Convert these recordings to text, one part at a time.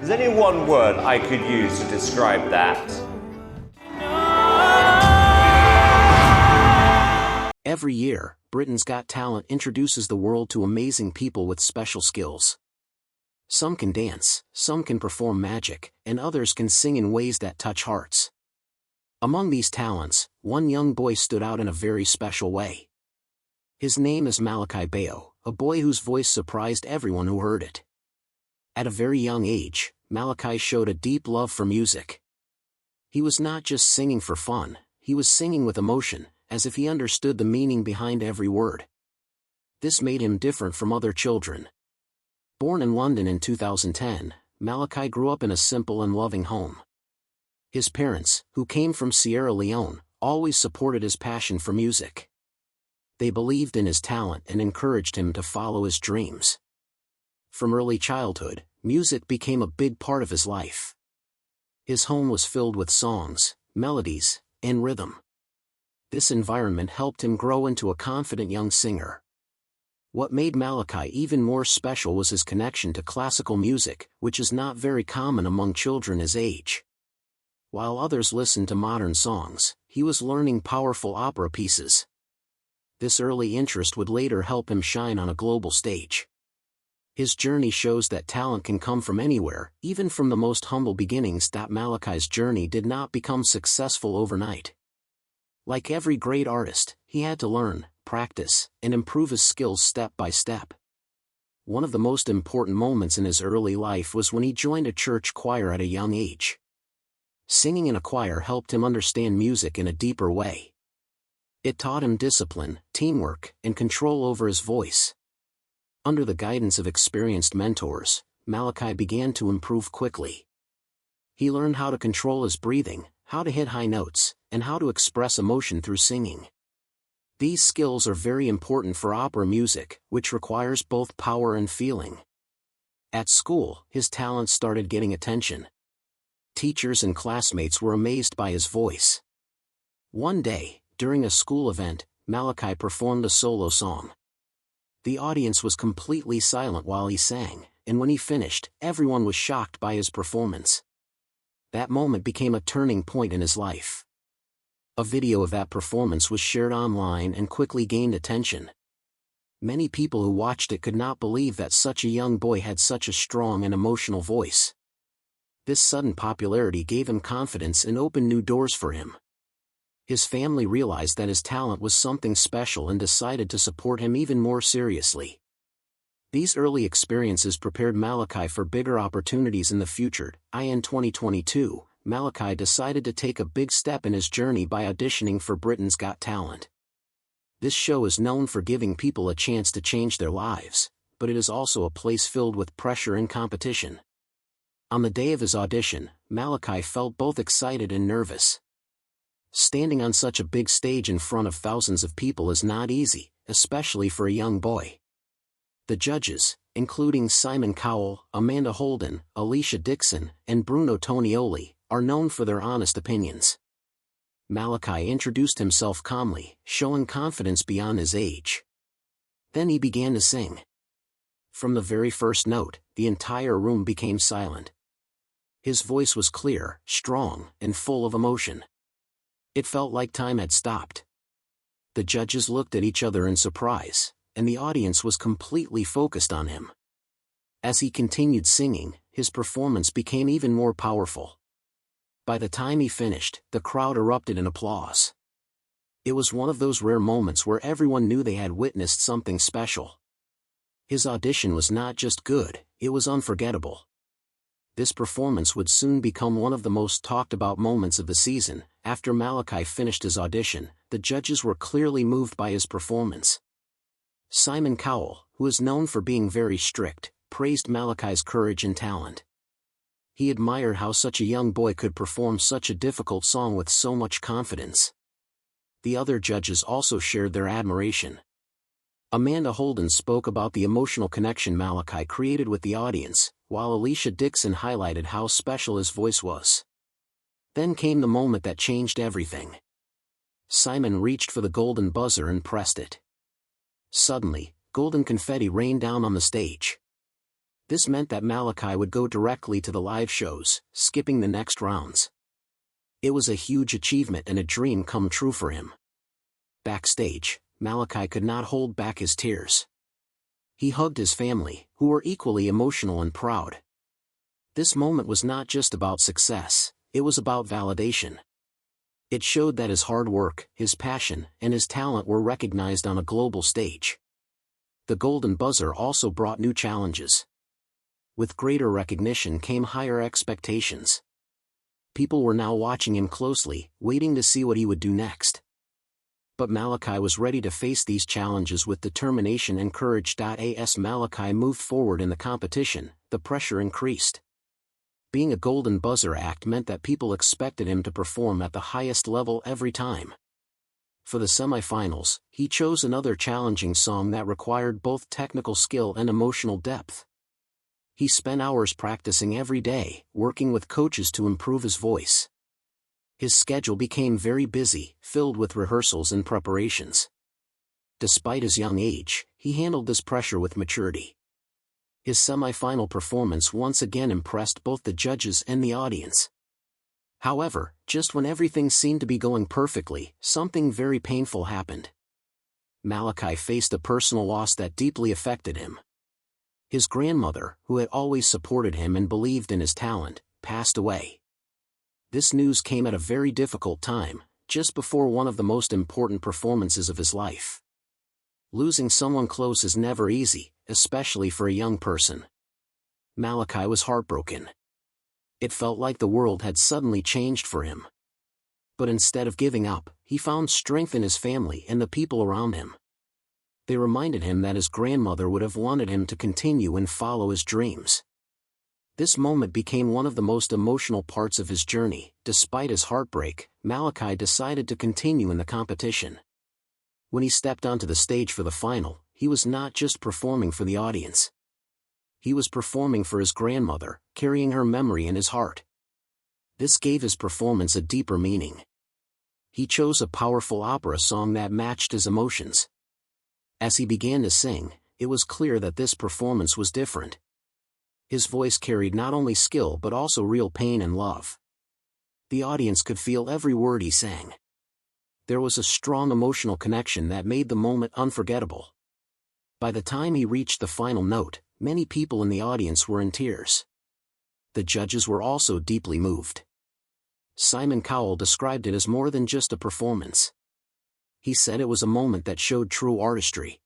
There's only one word I could use to describe that. Every year, Britain's Got Talent introduces the world to amazing people with special skills. Some can dance, some can perform magic, and others can sing in ways that touch hearts. Among these talents, one young boy stood out in a very special way. His name is Malakai Bayoh, a boy whose voice surprised everyone who heard it. At a very young age, Malakai showed a deep love for music. He was not just singing for fun, he was singing with emotion, as if he understood the meaning behind every word. This made him different from other children. Born in London in 2010, Malakai grew up in a simple and loving home. His parents, who came from Sierra Leone, always supported his passion for music. They believed in his talent and encouraged him to follow his dreams. From early childhood, music became a big part of his life. His home was filled with songs, melodies, and rhythm. This environment helped him grow into a confident young singer. What made Malakai even more special was his connection to classical music, which is not very common among children his age. While others listened to modern songs, he was learning powerful opera pieces. This early interest would later help him shine on a global stage. His journey shows that talent can come from anywhere, even from the most humble beginnings. Malakai's journey did not become successful overnight. Like every great artist, he had to learn, practice, and improve his skills step by step. One of the most important moments in his early life was when he joined a church choir at a young age. Singing in a choir helped him understand music in a deeper way. It taught him discipline, teamwork, and control over his voice. Under the guidance of experienced mentors, Malakai began to improve quickly. He learned how to control his breathing, how to hit high notes, and how to express emotion through singing. These skills are very important for opera music, which requires both power and feeling. At school, his talent started getting attention. Teachers and classmates were amazed by his voice. One day, during a school event, Malakai performed a solo song. The audience was completely silent while he sang, and when he finished, everyone was shocked by his performance. That moment became a turning point in his life. A video of that performance was shared online and quickly gained attention. Many people who watched it could not believe that such a young boy had such a strong and emotional voice. This sudden popularity gave him confidence and opened new doors for him. His family realized that his talent was something special and decided to support him even more seriously. These early experiences prepared Malakai for bigger opportunities in the future. In 2022, Malakai decided to take a big step in his journey by auditioning for Britain's Got Talent. This show is known for giving people a chance to change their lives, but it is also a place filled with pressure and competition. On the day of his audition, Malakai felt both excited and nervous. Standing on such a big stage in front of thousands of people is not easy, especially for a young boy. The judges, including Simon Cowell, Amanda Holden, Alicia Dixon, and Bruno Tonioli, are known for their honest opinions. Malakai introduced himself calmly, showing confidence beyond his age. Then he began to sing. From the very first note, the entire room became silent. His voice was clear, strong, and full of emotion. It felt like time had stopped. The judges looked at each other in surprise, and the audience was completely focused on him. As he continued singing, his performance became even more powerful. By the time he finished, the crowd erupted in applause. It was one of those rare moments where everyone knew they had witnessed something special. His audition was not just good, it was unforgettable. This performance would soon become one of the most talked about moments of the season. After Malakai finished his audition, the judges were clearly moved by his performance. Simon Cowell, who is known for being very strict, praised Malakai's courage and talent. He admired how such a young boy could perform such a difficult song with so much confidence. The other judges also shared their admiration. Amanda Holden spoke about the emotional connection Malakai created with the audience, while Alicia Dixon highlighted how special his voice was. Then came the moment that changed everything. Simon reached for the golden buzzer and pressed it. Suddenly, golden confetti rained down on the stage. This meant that Malakai would go directly to the live shows, skipping the next rounds. It was a huge achievement and a dream come true for him. Backstage, Malakai could not hold back his tears. He hugged his family, who were equally emotional and proud. This moment was not just about success, it was about validation. It showed that his hard work, his passion, and his talent were recognized on a global stage. The Golden Buzzer also brought new challenges. With greater recognition came higher expectations. People were now watching him closely, waiting to see what he would do next. But Malakai was ready to face these challenges with determination and courage. As Malakai moved forward in the competition, the pressure increased. Being a Golden Buzzer act meant that people expected him to perform at the highest level every time. For the semifinals, he chose another challenging song that required both technical skill and emotional depth. He spent hours practicing every day, working with coaches to improve his voice. His schedule became very busy, filled with rehearsals and preparations. Despite his young age, he handled this pressure with maturity. His semi-final performance once again impressed both the judges and the audience. However, just when everything seemed to be going perfectly, something very painful happened. Malakai faced a personal loss that deeply affected him. His grandmother, who had always supported him and believed in his talent, passed away. This news came at a very difficult time, just before one of the most important performances of his life. Losing someone close is never easy, especially for a young person. Malakai was heartbroken. It felt like the world had suddenly changed for him. But instead of giving up, he found strength in his family and the people around him. They reminded him that his grandmother would have wanted him to continue and follow his dreams. This moment became one of the most emotional parts of his journey. Despite his heartbreak, Malakai decided to continue in the competition. When he stepped onto the stage for the final, he was not just performing for the audience. He was performing for his grandmother, carrying her memory in his heart. This gave his performance a deeper meaning. He chose a powerful opera song that matched his emotions. As he began to sing, it was clear that this performance was different. His voice carried not only skill but also real pain and love. The audience could feel every word he sang. There was a strong emotional connection that made the moment unforgettable. By the time he reached the final note, many people in the audience were in tears. The judges were also deeply moved. Simon Cowell described it as more than just a performance. He said it was a moment that showed true artistry.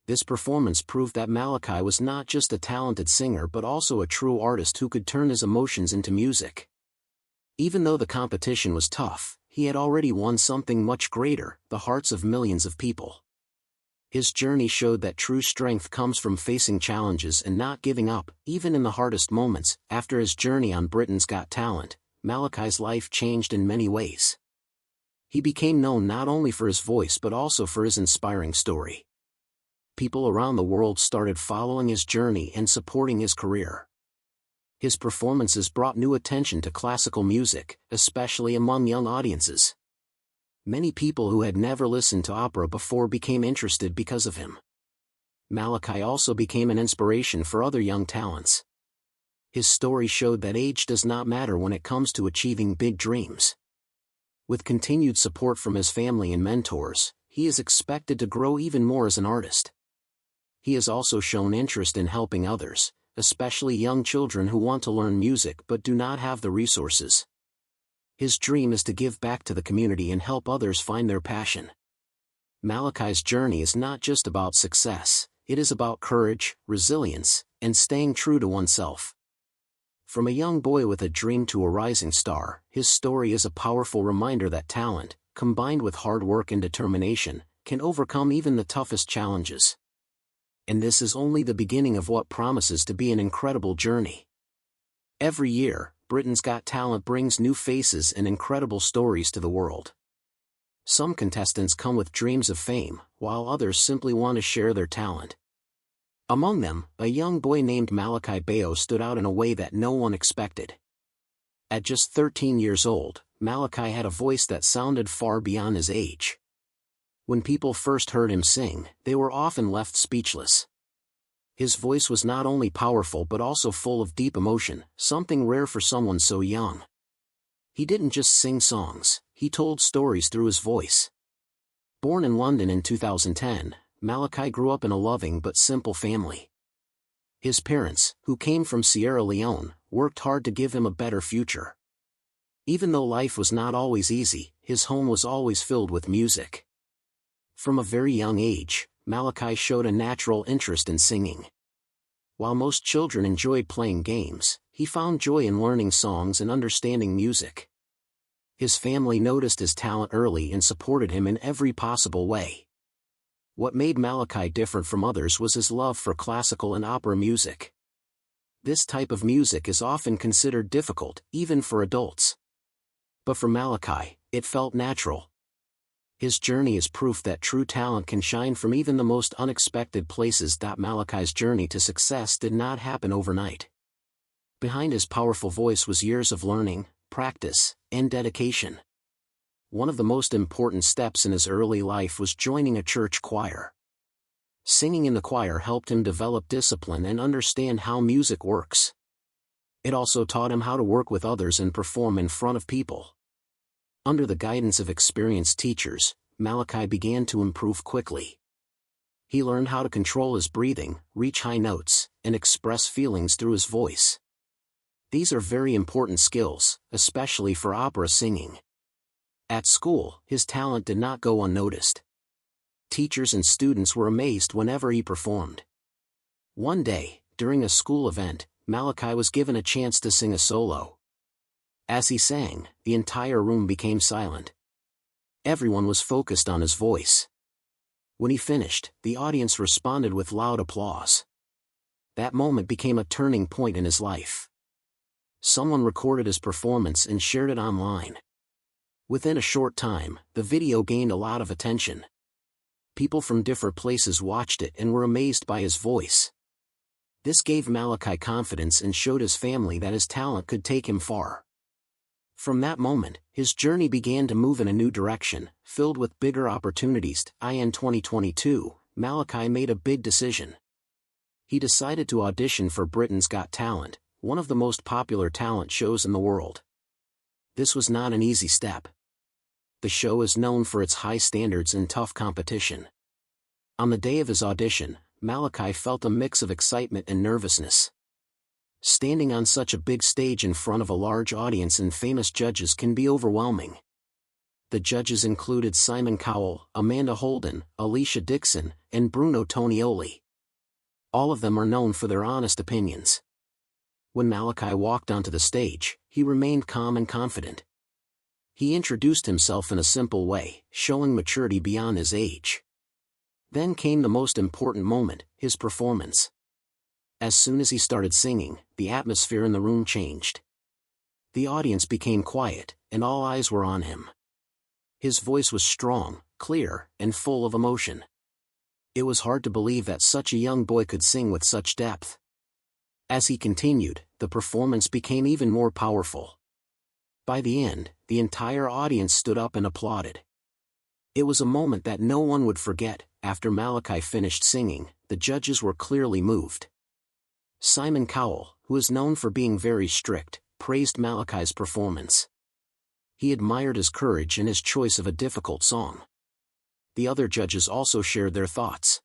This performance proved that Malakai was not just a talented singer but also a true artist who could turn his emotions into music. Even though the competition was tough, he had already won something much greater, the hearts of millions of people. His journey showed that true strength comes from facing challenges and not giving up, even in the hardest moments. After his journey on Britain's Got Talent, Malakai's life changed in many ways. He became known not only for his voice but also for his inspiring story. People around the world started following his journey and supporting his career. His performances brought new attention to classical music, especially among young audiences. Many people who had never listened to opera before became interested because of him. Malakai also became an inspiration for other young talents. His story showed that age does not matter when it comes to achieving big dreams. With continued support from his family and mentors, he is expected to grow even more as an artist. He has also shown interest in helping others, especially young children who want to learn music but do not have the resources. His dream is to give back to the community and help others find their passion. Malakai's journey is not just about success, it is about courage, resilience, and staying true to oneself. From a young boy with a dream to a rising star, his story is a powerful reminder that talent, combined with hard work and determination, can overcome even the toughest challenges. And this is only the beginning of what promises to be an incredible journey. Every year, Britain's Got Talent brings new faces and incredible stories to the world. Some contestants come with dreams of fame, while others simply want to share their talent. Among them, a young boy named Malakai Bayoh stood out in a way that no one expected. At just 13 years old, Malakai had a voice that sounded far beyond his age. When people first heard him sing, they were often left speechless. His voice was not only powerful but also full of deep emotion, something rare for someone so young. He didn't just sing songs, he told stories through his voice. Born in London in 2010, Malakai grew up in a loving but simple family. His parents, who came from Sierra Leone, worked hard to give him a better future. Even though life was not always easy, his home was always filled with music. From a very young age, Malakai showed a natural interest in singing. While most children enjoyed playing games, he found joy in learning songs and understanding music. His family noticed his talent early and supported him in every possible way. What made Malakai different from others was his love for classical and opera music. This type of music is often considered difficult, even for adults. But for Malakai, it felt natural. His journey is proof that true talent can shine from even the most unexpected places. Malakai's journey to success did not happen overnight. Behind his powerful voice was years of learning, practice, and dedication. One of the most important steps in his early life was joining a church choir. Singing in the choir helped him develop discipline and understand how music works. It also taught him how to work with others and perform in front of people. Under the guidance of experienced teachers, Malakai began to improve quickly. He learned how to control his breathing, reach high notes, and express feelings through his voice. These are very important skills, especially for opera singing. At school, his talent did not go unnoticed. Teachers and students were amazed whenever he performed. One day, during a school event, Malakai was given a chance to sing a solo. As he sang, the entire room became silent. Everyone was focused on his voice. When he finished, the audience responded with loud applause. That moment became a turning point in his life. Someone recorded his performance and shared it online. Within a short time, the video gained a lot of attention. People from different places watched it and were amazed by his voice. This gave Malakai confidence and showed his family that his talent could take him far. From that moment, his journey began to move in a new direction, filled with bigger opportunities. In 2022, Malakai made a big decision. He decided to audition for Britain's Got Talent, one of the most popular talent shows in the world. This was not an easy step. The show is known for its high standards and tough competition. On the day of his audition, Malakai felt a mix of excitement and nervousness. Standing on such a big stage in front of a large audience and famous judges can be overwhelming. The judges included Simon Cowell, Amanda Holden, Alicia Dixon, and Bruno Tonioli. All of them are known for their honest opinions. When Malakai walked onto the stage, he remained calm and confident. He introduced himself in a simple way, showing maturity beyond his age. Then came the most important moment, his performance. As soon as he started singing, the atmosphere in the room changed. The audience became quiet, and all eyes were on him. His voice was strong, clear, and full of emotion. It was hard to believe that such a young boy could sing with such depth. As he continued, the performance became even more powerful. By the end, the entire audience stood up and applauded. It was a moment that no one would forget. After Malakai finished singing, the judges were clearly moved. Simon Cowell, who is known for being very strict, praised Malakai's performance. He admired his courage and his choice of a difficult song. The other judges also shared their thoughts.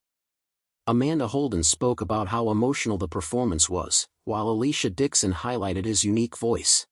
Amanda Holden spoke about how emotional the performance was, while Alicia Dixon highlighted his unique voice.